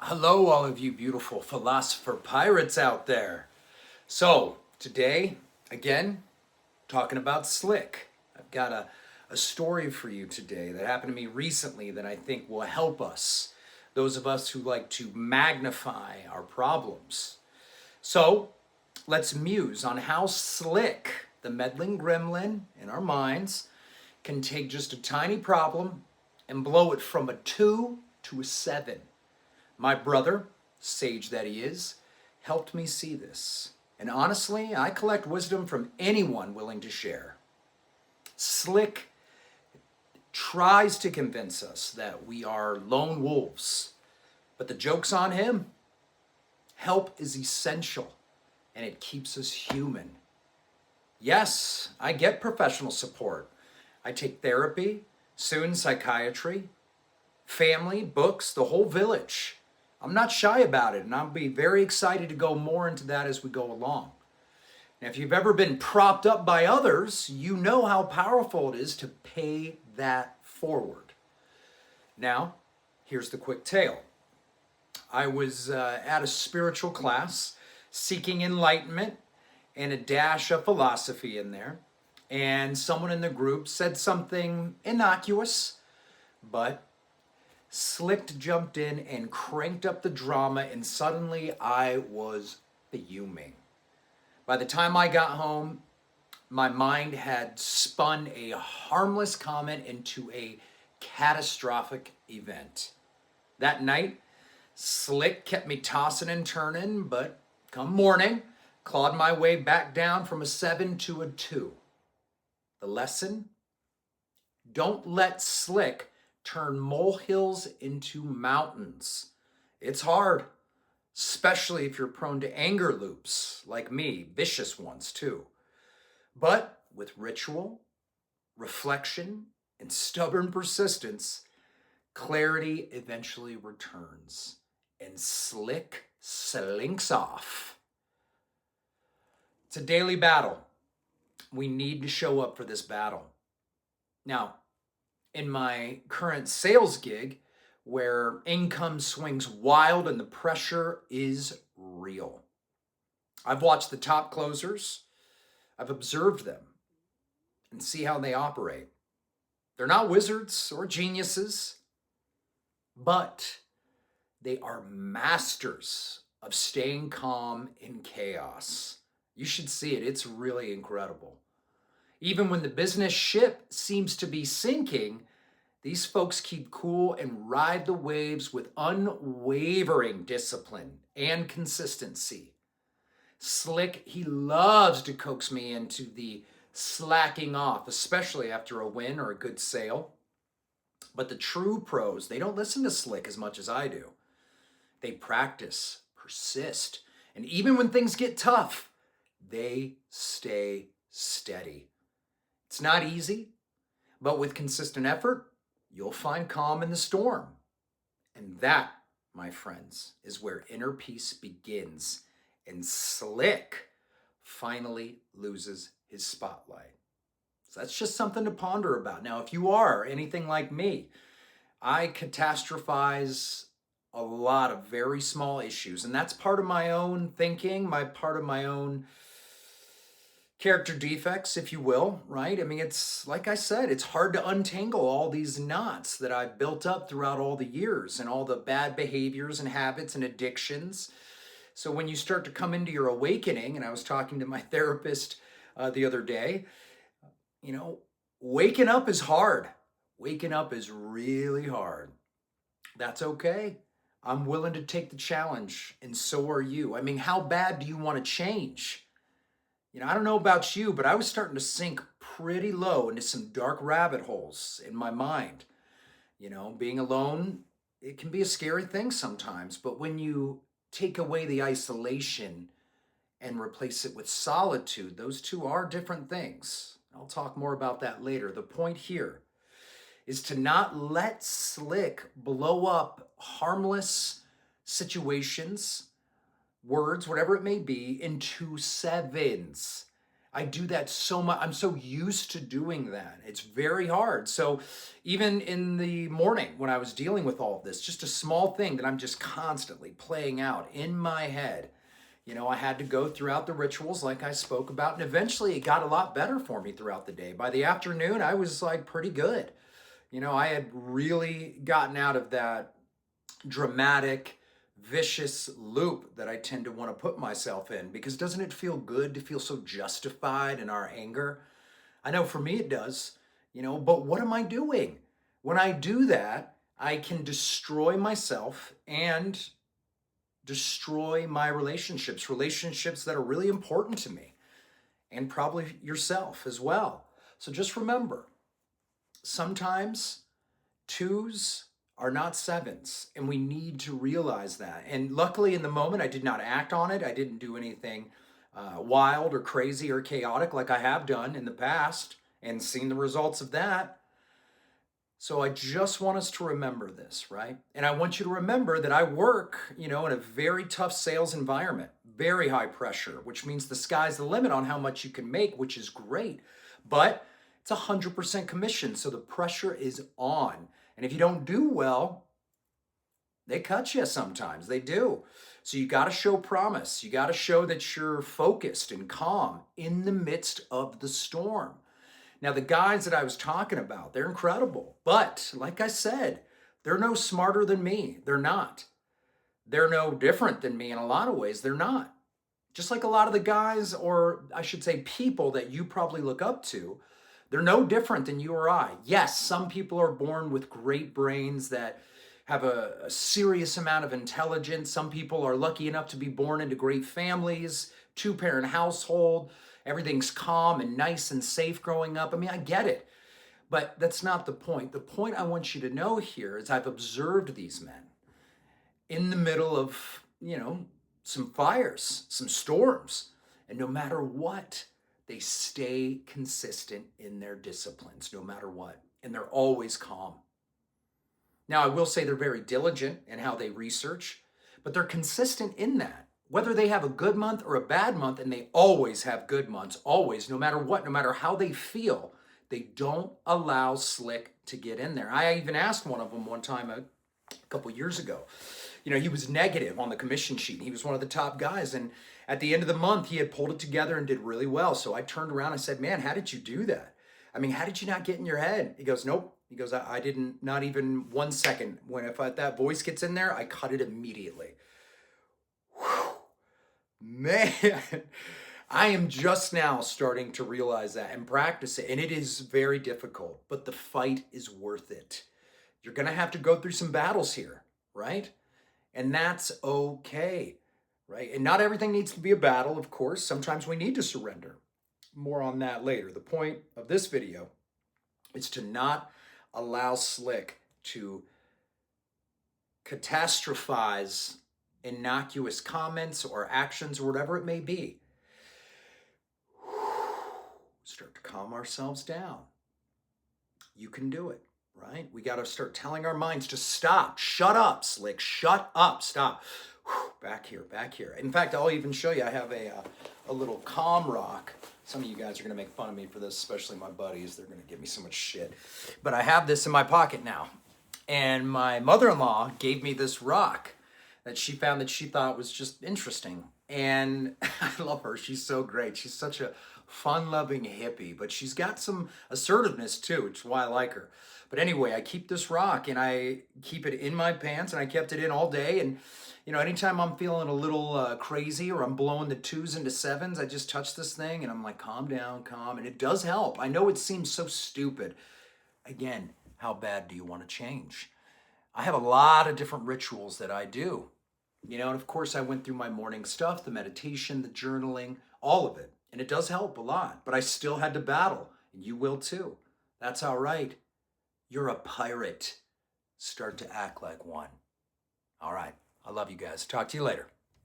Hello, all of you beautiful philosopher pirates out there. So, today, again, talking about slick. I've got a story for you today that happened to me recently that I think will help us, those of us who like to magnify our problems. So, let's muse on how slick the meddling gremlin in our minds can take just a tiny problem and blow it from a 2 to a 7. My brother, sage that he is, helped me see this. And honestly, I collect wisdom from anyone willing to share. Slick tries to convince us that we are lone wolves, but the joke's on him. Help is essential, and it keeps us human. Yes, I get professional support. I take therapy, soon psychiatry, family, books, the whole village. I'm not shy about it, and I'll be very excited to go more into that as we go along. Now, if you've ever been propped up by others, you know how powerful it is to pay that forward. Now, here's the quick tale. I was at a spiritual class seeking enlightenment and a dash of philosophy in there, and someone in the group said something innocuous, but Slicked jumped in and cranked up the drama, and suddenly I was fuming. By the time I got home, my mind had spun a harmless comment into a catastrophic event. That night, Slick kept me tossing and turning, but come morning, clawed my way back down from a 7 to a 2. The lesson? Don't let Slick turn molehills into mountains. It's hard, especially if you're prone to anger loops, like me, vicious ones too. But with ritual, reflection, and stubborn persistence, clarity eventually returns, and Slick slinks off. It's a daily battle. We need to show up for this battle. Now, in my current sales gig, where income swings wild and the pressure is real, I've watched the top closers, I've observed them, and see how they operate. They're not wizards or geniuses, but they are masters of staying calm in chaos. You should see it, it's really incredible. Even when the business ship seems to be sinking, these folks keep cool and ride the waves with unwavering discipline and consistency. Slick, he loves to coax me into the slacking off, especially after a win or a good sale. But the true pros, they don't listen to Slick as much as I do. They practice, persist, and even when things get tough, they stay steady. It's not easy, but with consistent effort, you'll find calm in the storm. And that, my friends, is where inner peace begins, and Slick finally loses his spotlight. So that's just something to ponder about. Now, if you are anything like me, I catastrophize a lot of very small issues, and that's part of my own thinking, part of my own character defects, if you will, right? I mean, it's like I said, it's hard to untangle all these knots that I've built up throughout all the years and all the bad behaviors and habits and addictions. So when you start to come into your awakening, and I was talking to my therapist the other day, waking up is hard. Waking up is really hard. That's okay. I'm willing to take the challenge, and so are you. I mean, how bad do you want to change? I don't know about you, but I was starting to sink pretty low into some dark rabbit holes in my mind. Being alone, it can be a scary thing sometimes, but when you take away the isolation and replace it with solitude, those two are different things. I'll talk more about that later. The point here is to not let Slick blow up harmless situations, words, whatever it may be, into 7s. I do that so much. I'm so used to doing that. It's very hard. So even in the morning when I was dealing with all of this, just a small thing that I'm just constantly playing out in my head, I had to go throughout the rituals like I spoke about, and eventually it got a lot better for me throughout the day. By the afternoon, I was like pretty good. I had really gotten out of that dramatic, vicious loop that I tend to want to put myself in, because doesn't it feel good to feel so justified in our anger? I know for me it does, but what am I doing? When I do that, I can destroy myself and destroy my relationships that are really important to me, and probably yourself as well. So just remember, sometimes 2's are not 7's, and we need to realize that. And luckily in the moment, I did not act on it. I didn't do anything wild or crazy or chaotic like I have done in the past and seen the results of that. So I just want us to remember this, right? And I want you to remember that I work, in a very tough sales environment, very high pressure, which means the sky's the limit on how much you can make, which is great. But it's 100% commission, so the pressure is on. And if you don't do well, they cut you sometimes. They do. So you got to show promise. You got to show that you're focused and calm in the midst of the storm. Now, the guys that I was talking about, they're incredible. But like I said, they're no smarter than me. They're not. They're no different than me in a lot of ways. They're not. Just like a lot of the guys, or I should say people that you probably look up to, they're no different than you or I. Yes, some people are born with great brains that have a serious amount of intelligence. Some people are lucky enough to be born into great families, two-parent household. Everything's calm and nice and safe growing up. I mean, I get it, but that's not the point. The point I want you to know here is I've observed these men in the middle of, some fires, some storms, and no matter what, they stay consistent in their disciplines, no matter what, and they're always calm. Now, I will say they're very diligent in how they research, but they're consistent in that. Whether they have a good month or a bad month, and they always have good months, always, no matter what, no matter how they feel, they don't allow slick to get in there. I even asked one of them one time a couple years ago. He was negative on the commission sheet. He was one of the top guys, and at the end of the month, he had pulled it together and did really well. So I turned around and said, man, how did you do that? I mean, how did you not get in your head? He goes, nope. He goes, I didn't, not even 1 second. If that voice gets in there, I cut it immediately. Whew. Man, I am just now starting to realize that and practice it. And it is very difficult, but the fight is worth it. You're going to have to go through some battles here, right? And that's okay, right? And not everything needs to be a battle, of course. Sometimes we need to surrender. More on that later. The point of this video is to not allow slick to catastrophize innocuous comments or actions or whatever it may be. Start to calm ourselves down. You can do it, right? We got to start telling our minds to stop. Shut up, slick. Shut up. Stop. Back here, back here. In fact, I'll even show you. I have a little calm rock. Some of you guys are going to make fun of me for this, especially my buddies. They're going to give me so much shit. But I have this in my pocket now. And my mother-in-law gave me this rock that she found that she thought was just interesting. And I love her. She's so great. She's such a fun-loving hippie. But she's got some assertiveness, too, which is why I like her. But anyway, I keep this rock, and I keep it in my pants, and I kept it in all day. And anytime I'm feeling a little crazy or I'm blowing the 2's into 7's, I just touch this thing and I'm like, calm down, calm. And it does help. I know it seems so stupid. Again, how bad do you want to change? I have a lot of different rituals that I do. And of course I went through my morning stuff, the meditation, the journaling, all of it. And it does help a lot, but I still had to battle. And you will too. That's all right. You're a pirate. Start to act like one. All right. I love you guys. Talk to you later.